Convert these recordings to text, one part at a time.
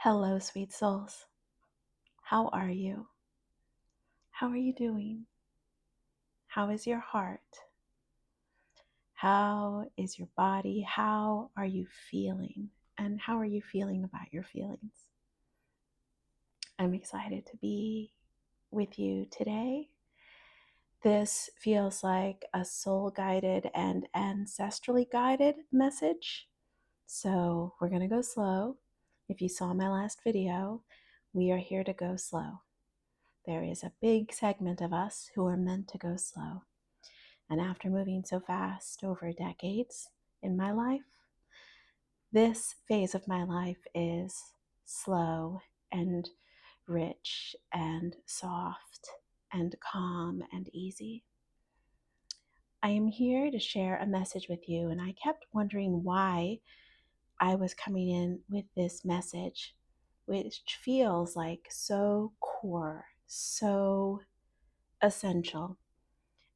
Hello, sweet souls. How are you? How are you doing? How is your heart? How is your body? How are you feeling? And how are you feeling about your feelings? I'm excited to be with you today. This feels like a soul guided and ancestrally guided message. So we're going to go slow. If you saw my last video, we are here to go slow. There is a big segment of us who are meant to go slow. And after moving so fast over decades in my life, this phase of my life is slow and rich and soft and calm and easy. I am here to share a message with you, and I kept wondering why I was coming in with this message, which feels like so core, so essential.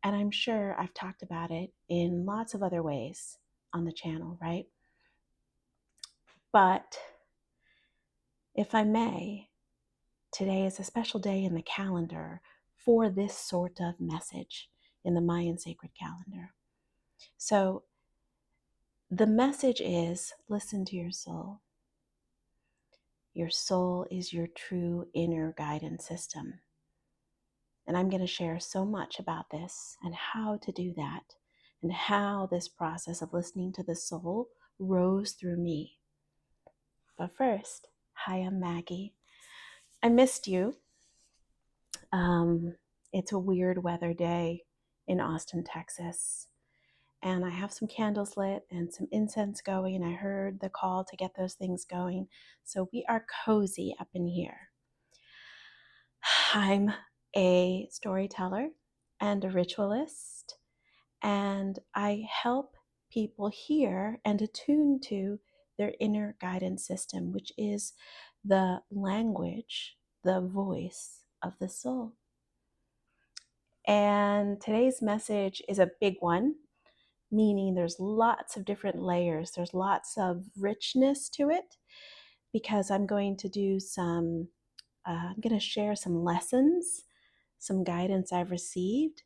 And I'm sure I've talked about it in lots of other ways on the channel, right? But if I may, today is a special day in the calendar for this sort of message in the Mayan sacred calendar. So the message is, listen to your soul. Your soul is your true inner guidance system. And I'm going to share so much about this and how to do that and how this process of listening to the soul rose through me. But first, hi, I'm Maggie. I missed you. It's a weird weather day in Austin, Texas. And I have some candles lit and some incense going. I heard the call to get those things going. So we are cozy up in here. I'm a storyteller and a ritualist, and I help people hear and attune to their inner guidance system, which is the language, the voice of the soul. And today's message is a big one, meaning there's lots of different layers, there's lots of richness to it, because I'm going to share some lessons, some guidance I've received.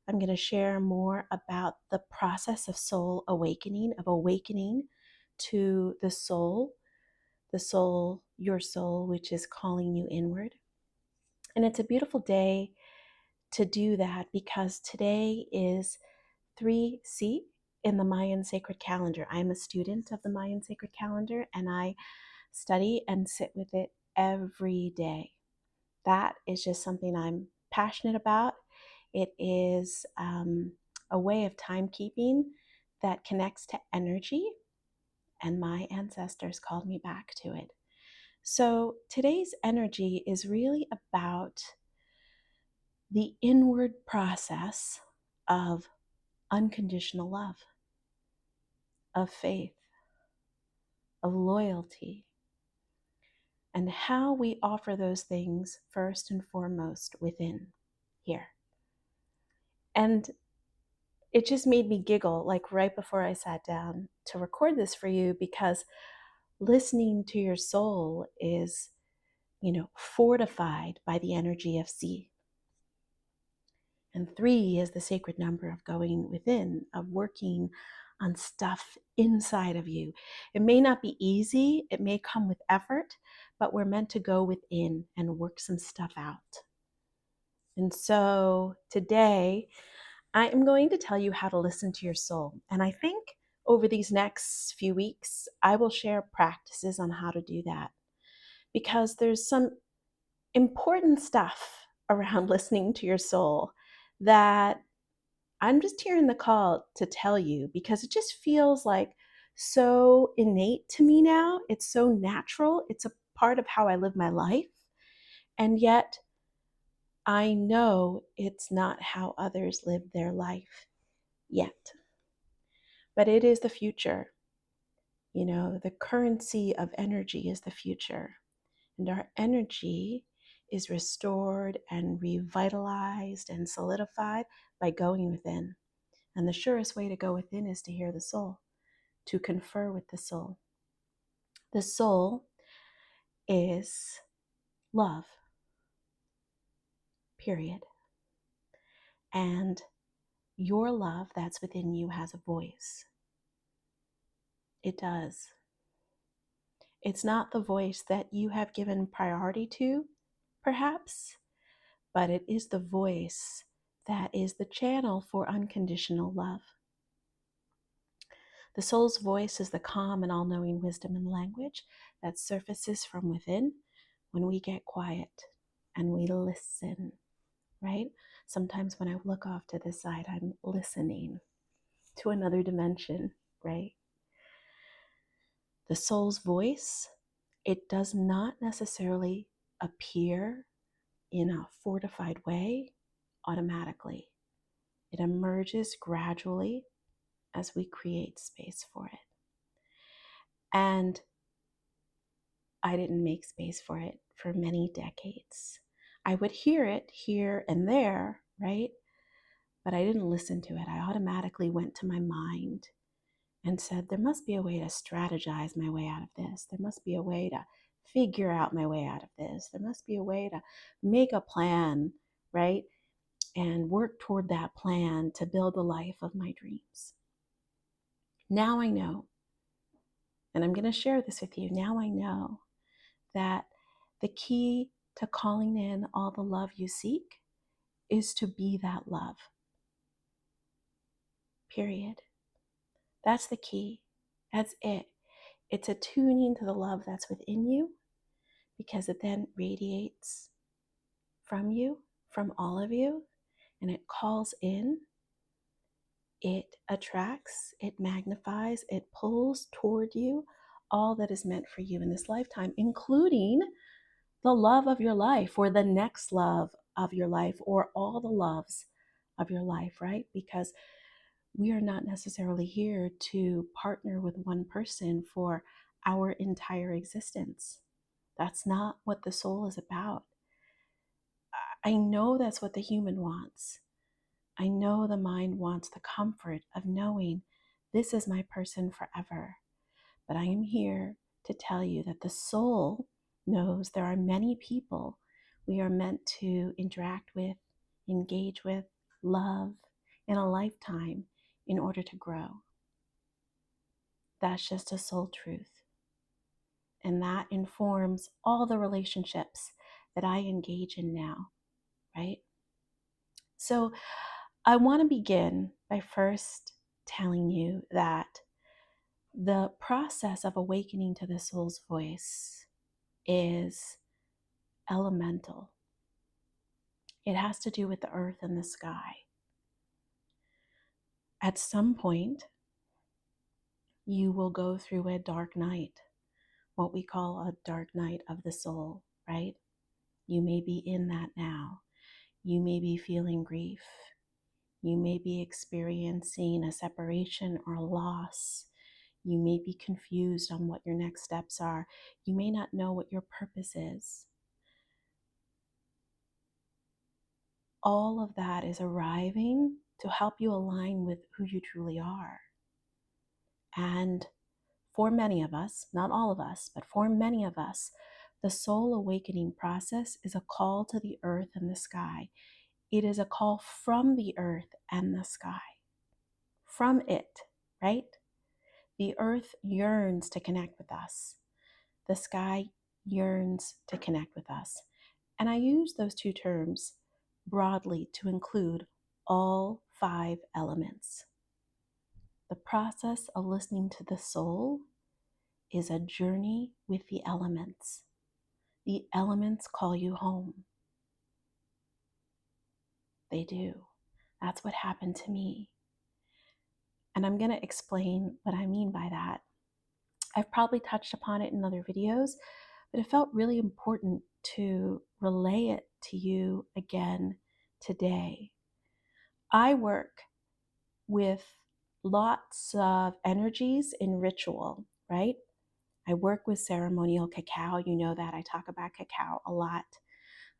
I'm going to share more about the process of soul awakening, of awakening to the soul, your soul, which is calling you inward. And it's a beautiful day to do that because today is 3C in the Mayan sacred calendar. I'm a student of the Mayan sacred calendar and I study and sit with it every day. That is just something I'm passionate about. It is a way of timekeeping that connects to energy, and my ancestors called me back to it. So today's energy is really about the inward process of unconditional love, of faith, of loyalty, and how we offer those things first and foremost within here. And it just made me giggle like right before I sat down to record this for you, because listening to your soul is, fortified by the energy of C. And 3 is the sacred number of going within, of working on stuff inside of you. It may not be easy, it may come with effort, but we're meant to go within and work some stuff out. And so today, I am going to tell you how to listen to your soul. And I think over these next few weeks, I will share practices on how to do that, because there's some important stuff around listening to your soul that I'm just hearing the call to tell you, because it just feels like so innate to me now. It's so natural. It's a part of how I live my life. And yet I know it's not how others live their life yet. But it is the future. The currency of energy is the future. And our energy is restored and revitalized and solidified by going within. And the surest way to go within is to hear the soul, to confer with the soul. The soul is love, period. And your love that's within you has a voice. It does. It's not the voice that you have given priority to, perhaps, but it is the voice that is the channel for unconditional love. The soul's voice is the calm and all-knowing wisdom and language that surfaces from within when we get quiet and we listen, right? Sometimes when I look off to the side, I'm listening to another dimension, right? The soul's voice, it does not necessarily appear in a fortified way automatically. It emerges gradually as we create space for it. And I didn't make space for it for many decades. I would hear it here and there, right? But I didn't listen to it. I automatically went to my mind and said, there must be a way to strategize my way out of this. There must be a way to figure out my way out of this. There must be a way to make a plan, right? And work toward that plan to build the life of my dreams. Now I know, and I'm going to share this with you. Now I know that the key to calling in all the love you seek is to be that love. Period. That's the key. That's it. It's attuning to the love that's within you, because it then radiates from you, from all of you, and it calls in, it attracts, it magnifies, it pulls toward you all that is meant for you in this lifetime, including the love of your life, or the next love of your life, or all the loves of your life, right? Because we are not necessarily here to partner with one person for our entire existence. That's not what the soul is about. I know that's what the human wants. I know the mind wants the comfort of knowing this is my person forever. But I am here to tell you that the soul knows there are many people we are meant to interact with, engage with, love in a lifetime in order to grow. That's just a soul truth. And that informs all the relationships that I engage in now, right? So I want to begin by first telling you that the process of awakening to the soul's voice is elemental. It has to do with the earth and the sky. At some point, you will go through a dark night, what we call a dark night of the soul, right? You may be in that now. You may be feeling grief. You may be experiencing a separation or a loss. You may be confused on what your next steps are. You may not know what your purpose is. All of that is arriving to help you align with who you truly are. And for many of us, not all of us, but for many of us, the soul awakening process is a call to the earth and the sky. It is a call from the earth and the sky. From it, right? The earth yearns to connect with us. The sky yearns to connect with us. And I use those two terms broadly to include all 5 elements. The process of listening to the soul is a journey with the elements. The elements call you home. They do. That's what happened to me. And I'm going to explain what I mean by that. I've probably touched upon it in other videos, but it felt really important to relay it to you again today. I work with lots of energies in ritual, right? I work with ceremonial cacao. You know that I talk about cacao a lot.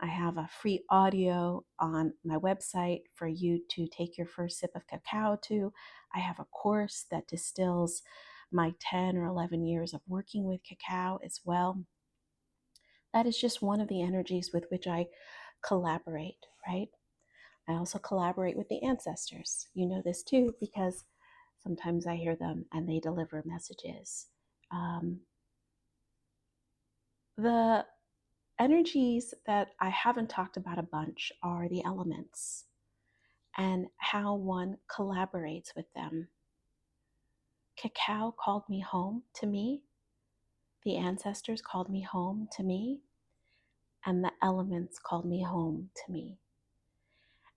I have a free audio on my website for you to take your first sip of cacao to. I have a course that distills my 10 or 11 years of working with cacao as well. That is just one of the energies with which I collaborate, right? I also collaborate with the ancestors. You know this too, because sometimes I hear them and they deliver messages. The energies that I haven't talked about a bunch are the elements and how one collaborates with them. Cacao called me home to me. The ancestors called me home to me. And the elements called me home to me.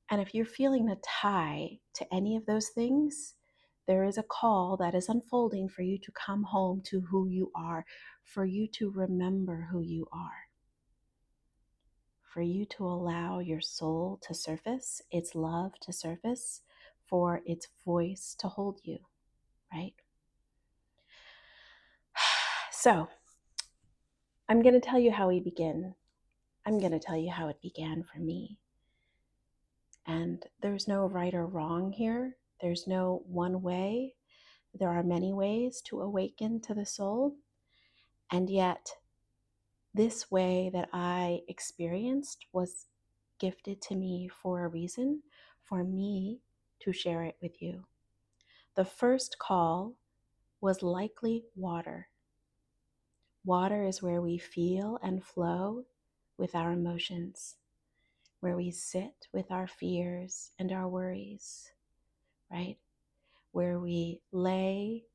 And if you're feeling a tie to any of those things, there is a call that is unfolding for you to come home to who you are, for you to remember who you are, for you to allow your soul to surface, its love to surface, for its voice to hold you, right? So, I'm going to tell you how we begin. I'm going to tell you how it began for me. And there's no right or wrong here. There's no one way. There are many ways to awaken to the soul. And yet, this way that I experienced was gifted to me for a reason, for me to share it with you. The first call was likely water. Water is where we feel and flow with our emotions, where we sit with our fears and our worries, right? Where we lay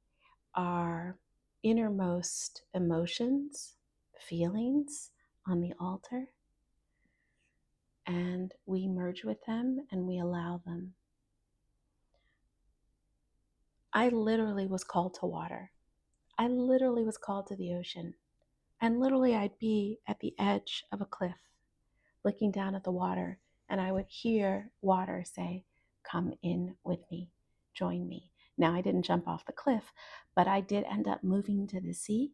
our innermost emotions, feelings on the altar, and we merge with them and we allow them. I literally was called to water. I literally was called to the ocean. And literally, I'd be at the edge of a cliff looking down at the water, and I would hear water say, "Come in with me, join me." Now, I didn't jump off the cliff, but I did end up moving to the sea,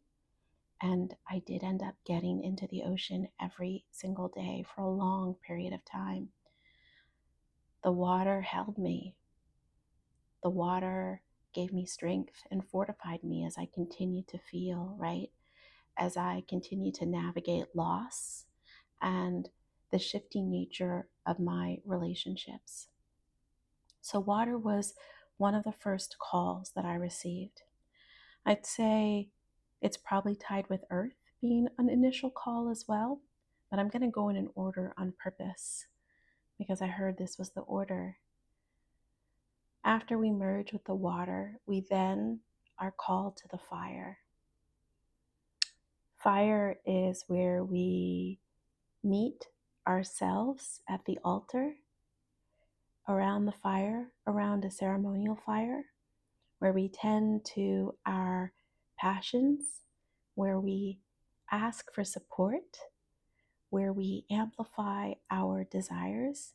and I did end up getting into the ocean every single day for a long period of time. The water held me. The water gave me strength and fortified me as I continued to feel, right? As I continued to navigate loss and the shifting nature of my relationships. So water was one of the first calls that I received. I'd say it's probably tied with earth being an initial call as well, but I'm going to go in an order on purpose because I heard this was the order. After we merge with the water, we then are called to the fire. Fire is where we meet ourselves at the altar, around the fire, around a ceremonial fire, where we tend to our passions, where we ask for support, where we amplify our desires,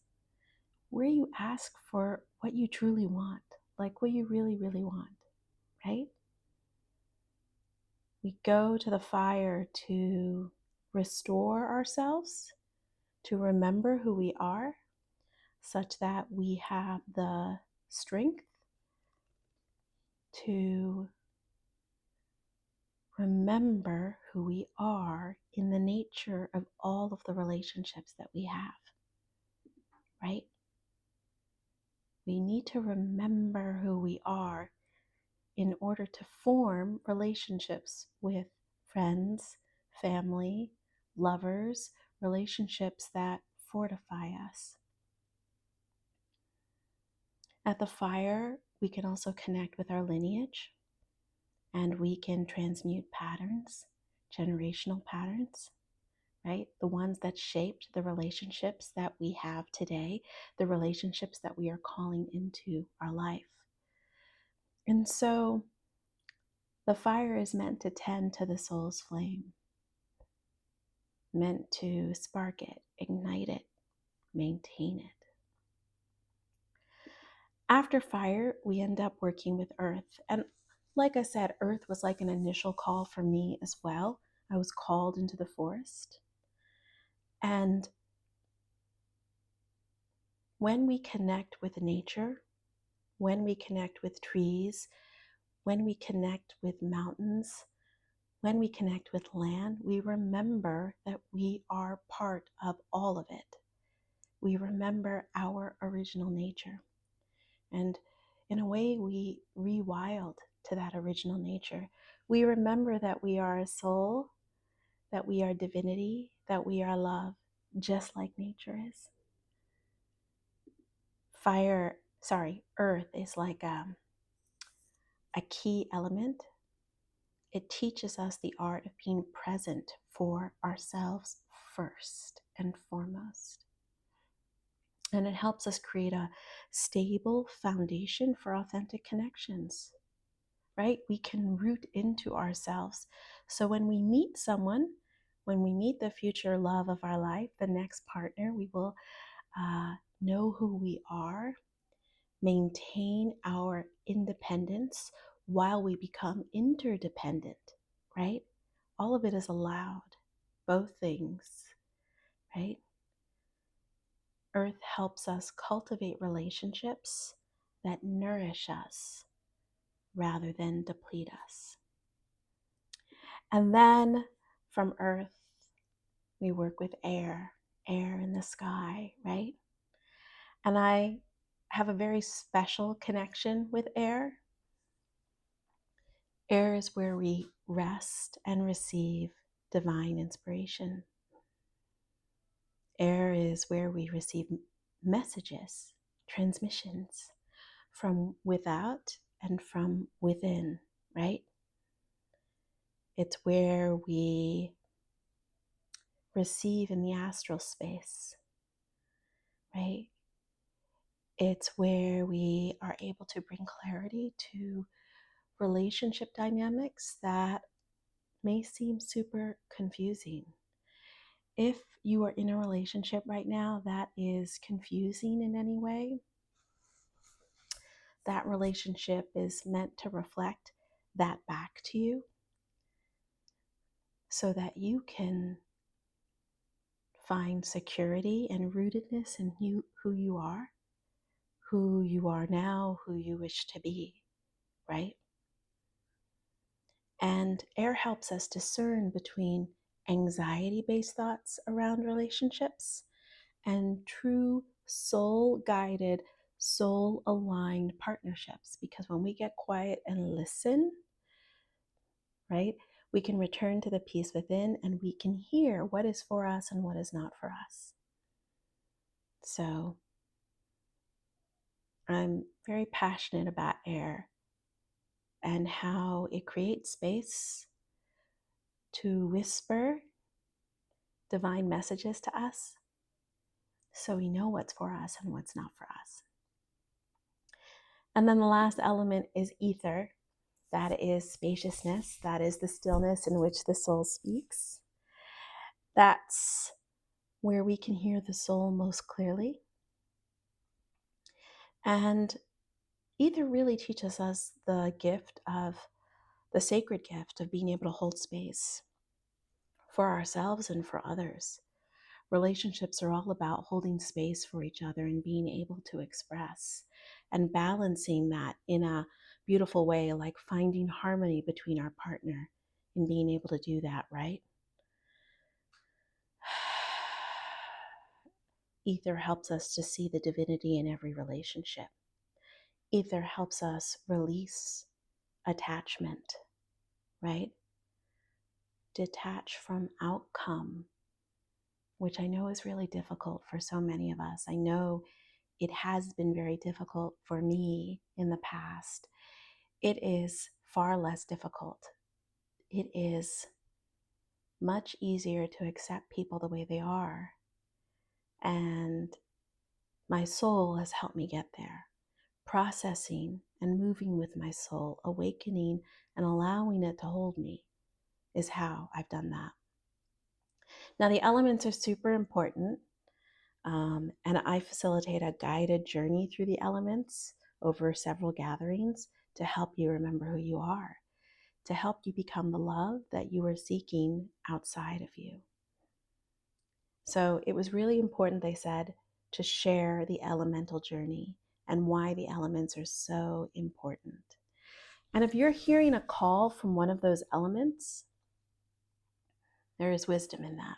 where you ask for what you truly want, like what you really, really want, right? We go to the fire to restore ourselves, to remember who we are, such that we have the strength to remember who we are in the nature of all of the relationships that we have, right? We need to remember who we are in order to form relationships with friends, family, lovers, relationships that fortify us. At the fire, we can also connect with our lineage, and we can transmute patterns, generational patterns, right? The ones that shaped the relationships that we have today, the relationships that we are calling into our life. And so the fire is meant to tend to the soul's flame, meant to spark it, ignite it, maintain it. After fire, we end up working with earth. And like I said, earth was like an initial call for me as well. I was called into the forest. And when we connect with nature, when we connect with trees, when we connect with mountains, when we connect with land, we remember that we are part of all of it. We remember our original nature. And in a way, we rewild to that original nature. We remember that we are a soul, that we are divinity, that we are love, just like nature is. Earth is like a key element. It teaches us the art of being present for ourselves first and foremost. And it helps us create a stable foundation for authentic connections, right? We can root into ourselves. So when we meet someone, when we meet the future love of our life, the next partner, we will know who we are, maintain our independence while we become interdependent, right? All of it is allowed, both things, right? Earth helps us cultivate relationships that nourish us rather than deplete us. And then from Earth, we work with air in the sky, right? And I have a very special connection with air. Air is where we rest and receive divine inspiration. Air is where we receive messages, transmissions from without and from within, right? It's where we receive in the astral space, right? It's where we are able to bring clarity to relationship dynamics that may seem super confusing. If you are in a relationship right now that is confusing in any way, that relationship is meant to reflect that back to you so that you can find security and rootedness in who you are now, who you wish to be, right? And air helps us discern between anxiety-based thoughts around relationships and true soul-guided, soul-aligned partnerships. Because when we get quiet and listen, right, we can return to the peace within and we can hear what is for us and what is not for us. So I'm very passionate about air and how it creates space to whisper divine messages to us so we know what's for us and what's not for us. And then the last element is ether. That is spaciousness. That is the stillness in which the soul speaks. That's where we can hear the soul most clearly. And ether really teaches us the sacred gift of being able to hold space for ourselves and for others. Relationships are all about holding space for each other and being able to express and balancing that in a beautiful way, like finding harmony between our partner and being able to do that, right? Ether helps us to see the divinity in every relationship. Ether helps us release attachment, right? Detach from outcome, which I know is really difficult for so many of us. I know it has been very difficult for me in the past. It is far less difficult. It is much easier to accept people the way they are. And my soul has helped me get there. Processing and moving with my soul, awakening and allowing it to hold me is how I've done that. Now, the elements are super important. And I facilitate a guided journey through the elements over several gatherings to help you remember who you are, to help you become the love that you are seeking outside of you. So it was really important, they said, to share the elemental journey and why the elements are so important. And if you're hearing a call from one of those elements, There is wisdom in that.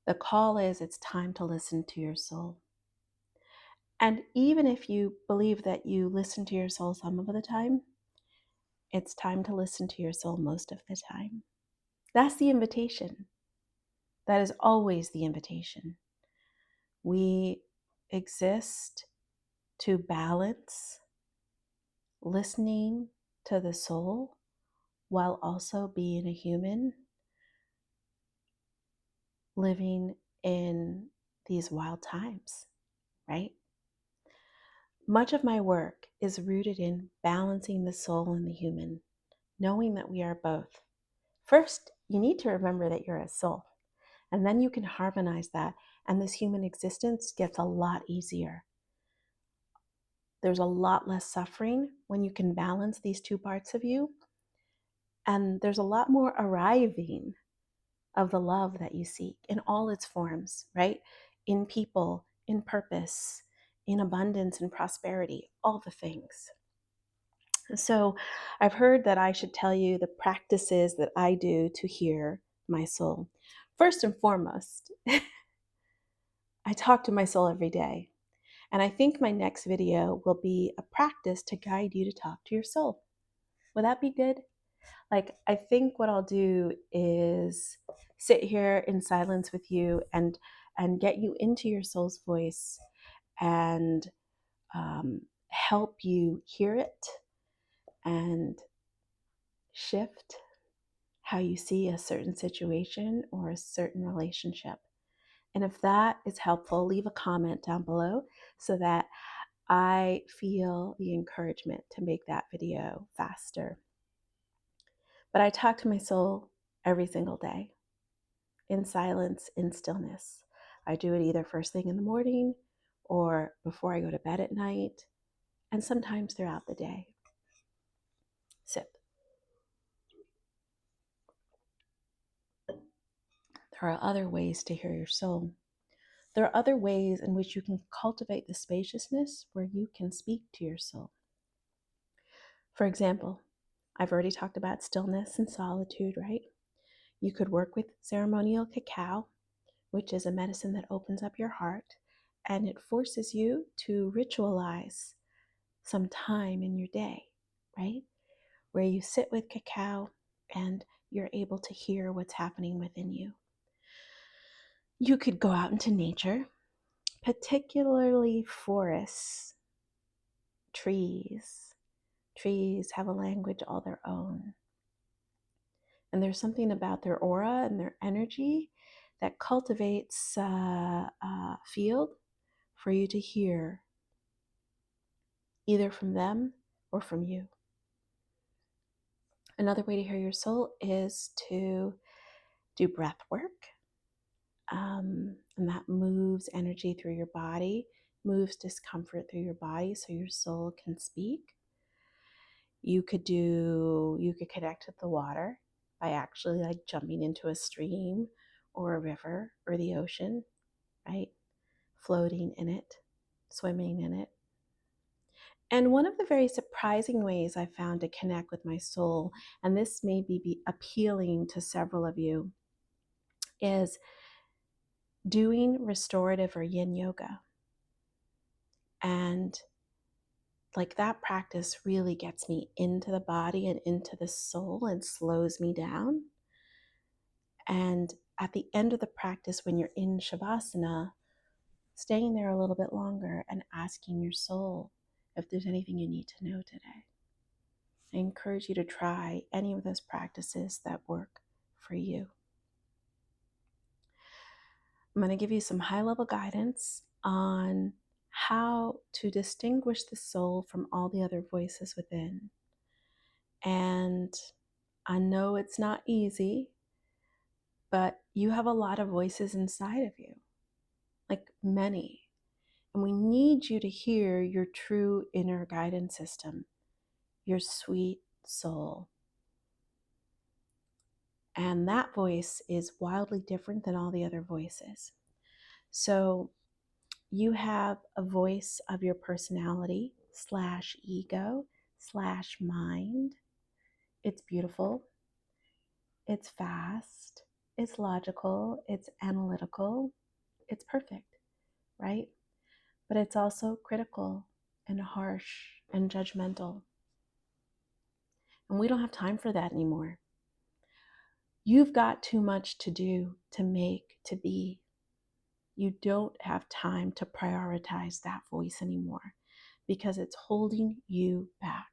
The call is it's time to listen to your soul. And even if you believe that you listen to your soul some of the time, it's time to listen to your soul most of the time. That's the invitation. That is always the invitation. We exist to balance listening to the soul while also being a human living in these wild times, right? Much of my work is rooted in balancing the soul and the human, knowing that we are both. First, you need to remember that you're a soul, and then you can harmonize that, and this human existence gets a lot easier. There's a lot less suffering when you can balance these two parts of you, and there's a lot more arriving of the love that you seek in all its forms, right? In people, in purpose, in abundance and prosperity, all the things. So I've heard that I should tell you the practices that I do to hear my soul. First and foremost, I talk to my soul every day. And I think my next video will be a practice to guide you to talk to your soul. Would that be good? Like, I think what I'll do is sit here in silence with you and get you into your soul's voice and help you hear it and shift how you see a certain situation or a certain relationship. And if that is helpful, leave a comment down below so that I feel the encouragement to make that video faster. But I talk to my soul every single day in silence, in stillness. I do it either first thing in the morning or before I go to bed at night, and sometimes throughout the day. Sip. There are other ways to hear your soul. There are other ways in which you can cultivate the spaciousness where you can speak to your soul. For example, I've already talked about stillness and solitude, right? You could work with ceremonial cacao, which is a medicine that opens up your heart, and it forces you to ritualize some time in your day, right? Where you sit with cacao and you're able to hear what's happening within you. You could go out into nature, particularly forests, trees. Trees have a language all their own. And there's something about their aura and their energy that cultivates a field for you to hear, either from them or from you. Another way to hear your soul is to do breath work. And that moves energy through your body, moves discomfort through your body so your soul can speak. You could connect with the water by actually like jumping into a stream or a river or the ocean, right? Floating in it, swimming in it. And one of the very surprising ways I found to connect with my soul, and this may be appealing to several of you, is doing restorative or yin yoga. And like that practice really gets me into the body and into the soul and slows me down. And at the end of the practice, when you're in Shavasana, staying there a little bit longer and asking your soul if there's anything you need to know today. I encourage you to try any of those practices that work for you. I'm going to give you some high-level guidance on how to distinguish the soul from all the other voices within. And I know it's not easy, but you have a lot of voices inside of you, like many. And we need you to hear your true inner guidance system, your sweet soul. And that voice is wildly different than all the other voices. So you have a voice of your personality / ego / mind. It's beautiful. it's fast, it's logical, it's analytical, it's perfect, right? But it's also critical and harsh and judgmental. And we don't have time for that anymore. You've got too much to do, to make, to be. You don't have time to prioritize that voice anymore because it's holding you back.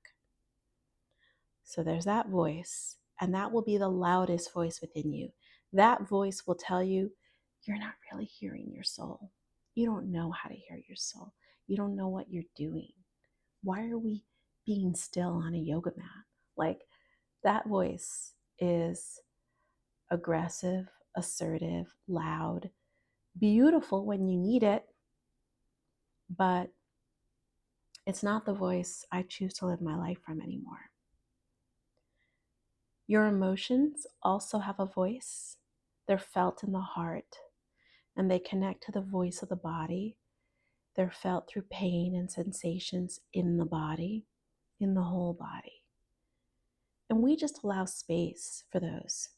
So there's that voice, and that will be the loudest voice within you. That voice will tell you, you're not really hearing your soul. You don't know how to hear your soul. You don't know what you're doing. Why are we being still on a yoga mat? Like, that voice is aggressive, assertive, loud, beautiful when you need it, but it's not the voice I choose to live my life from anymore. Your emotions also have a voice. They're felt in the heart, and they connect to the voice of the body. They're felt through pain and sensations in the body, in the whole body. And we just allow space for those.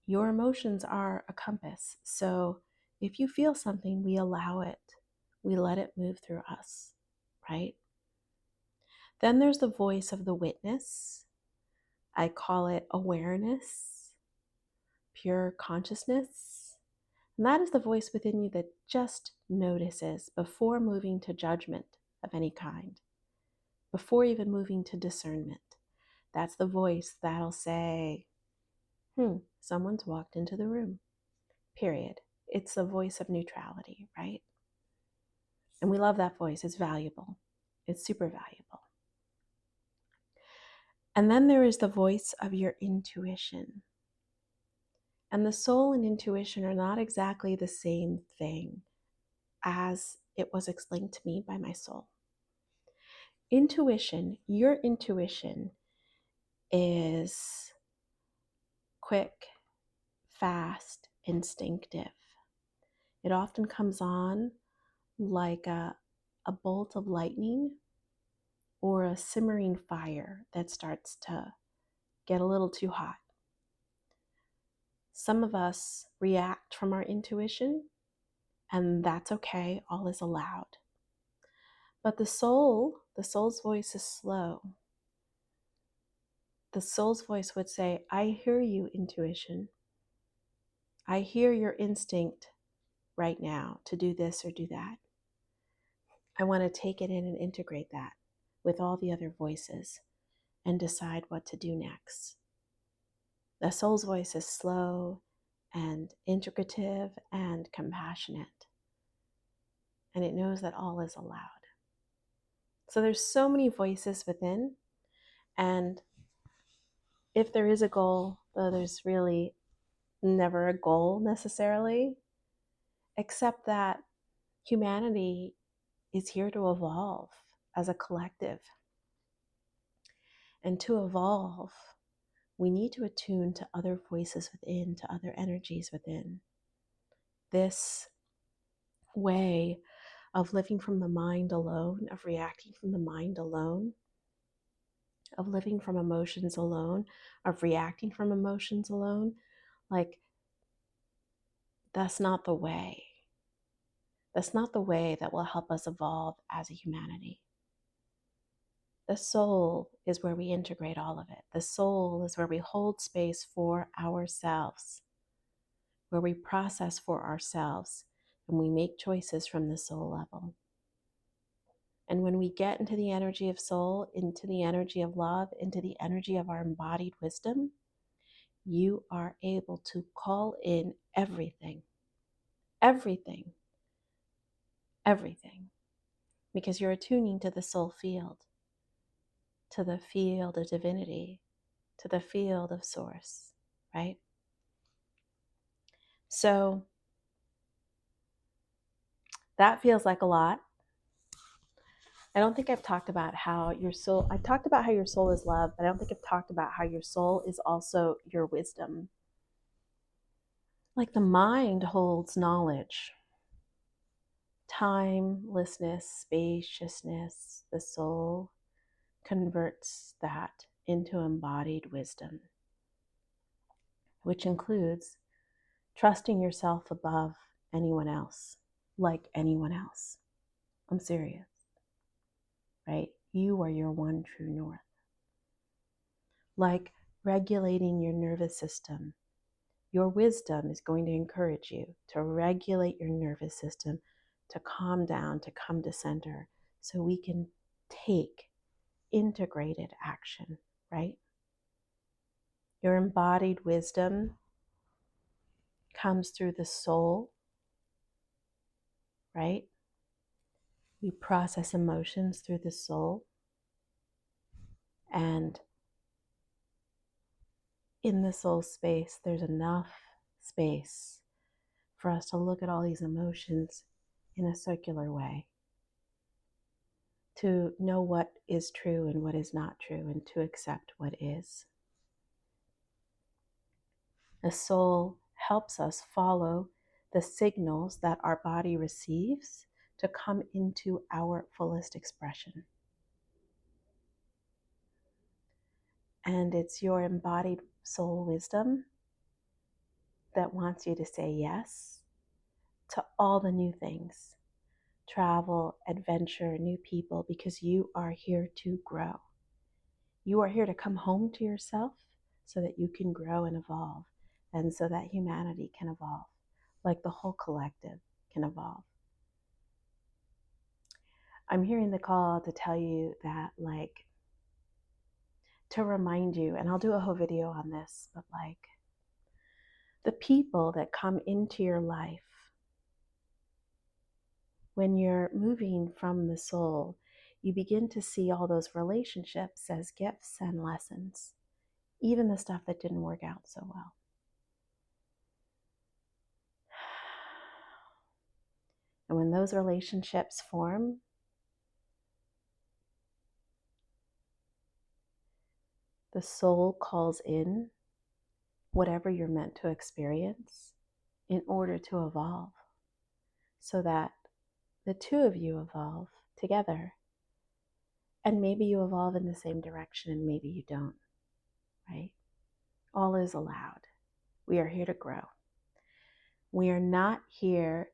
Your emotions are a compass. So if you feel something, we allow it. We let it move through us, right? Then there's the voice of the witness. I call it awareness, pure consciousness. And that is the voice within you that just notices before moving to judgment of any kind, before even moving to discernment. That's the voice that'll say, someone's walked into the room, period. It's the voice of neutrality, right? And we love that voice. It's valuable. It's super valuable. And then there is the voice of your intuition. And the soul and intuition are not exactly the same thing as it was explained to me by my soul. Intuition, your intuition is quick, fast, instinctive. It often comes on like a bolt of lightning or a simmering fire that starts to get a little too hot. Some of us react from our intuition, and that's okay, all is allowed. But the soul's voice is slow. The soul's voice would say, I hear you, intuition. I hear your instinct right now to do this or do that. I want to take it in and integrate that with all the other voices and decide what to do next. The soul's voice is slow and integrative and compassionate, and it knows that all is allowed. So there's so many voices within, and if there is a goal, though there's really never a goal necessarily, except that humanity is here to evolve as a collective. And to evolve, we need to attune to other voices within, to other energies within. This way of living from the mind alone, of reacting from the mind alone, of living from emotions alone, of reacting from emotions alone, like, that's not the way. That's not the way that will help us evolve as a humanity. The soul is where we integrate all of it. The soul is where we hold space for ourselves, where we process for ourselves, and we make choices from the soul level. And when we get into the energy of soul, into the energy of love, into the energy of our embodied wisdom, you are able to call in everything, everything, everything, because you're attuning to the soul field, to the field of divinity, to the field of source, right? So that feels like a lot. I don't think I've talked about how your soul, I've talked about how your soul is love, but I don't think I've talked about how your soul is also your wisdom. Like, the mind holds knowledge, timelessness, spaciousness. The soul converts that into embodied wisdom. which includes trusting yourself above anyone else, like anyone else. I'm serious, right? You are your one true north. Like regulating your nervous system. Your wisdom is going to encourage you to regulate your nervous system, to calm down, to come to center, so we can take integrated action, right? Your embodied wisdom comes through the soul, right? We process emotions through the soul. And in the soul space, there's enough space for us to look at all these emotions in a circular way, to know what is true and what is not true, and to accept what is. The soul helps us follow the signals that our body receives to come into our fullest expression. And it's your embodied soul wisdom that wants you to say yes to all the new things, travel, adventure, new people, because you are here to grow. You are here to come home to yourself so that you can grow and evolve, and so that humanity can evolve, like the whole collective can evolve. I'm hearing the call to tell you that, like, to remind you, and I'll do a whole video on this, but like, the people that come into your life when you're moving from the soul, you begin to see all those relationships as gifts and lessons, even the stuff that didn't work out so well. And when those relationships form, the soul calls in whatever you're meant to experience in order to evolve, so that the two of you evolve together. And maybe you evolve in the same direction and maybe you don't, right? All is allowed. We are here to grow. We are not here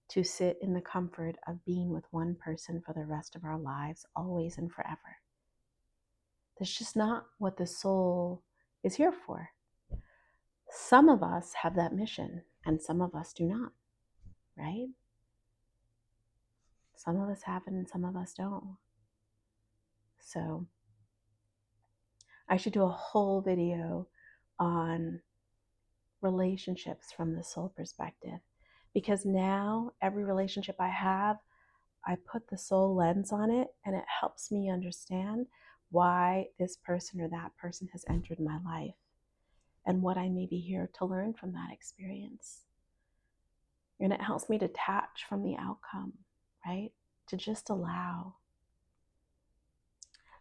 to sit in the comfort of being with one person for the rest of our lives, always and forever. That's just not what the soul is here for. Some of us have that mission and some of us do not, right? Some of us have it and some of us don't. So I should do a whole video on relationships from the soul perspective, because now every relationship I have, I put the soul lens on it, and it helps me understand why this person or that person has entered my life and what I may be here to learn from that experience. And it helps me detach from the outcome, right? To just allow.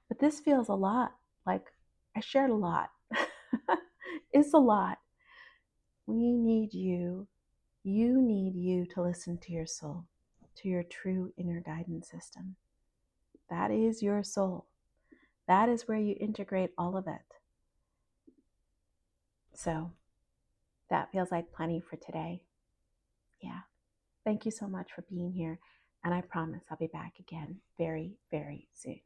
But this feels a lot like I shared a lot. It's a lot. We need you. You need you to listen to your soul, to your true inner guidance system. That is your soul. That is where you integrate all of it. So that feels like plenty for today. Yeah. Thank you so much for being here. And I promise I'll be back again very, very soon.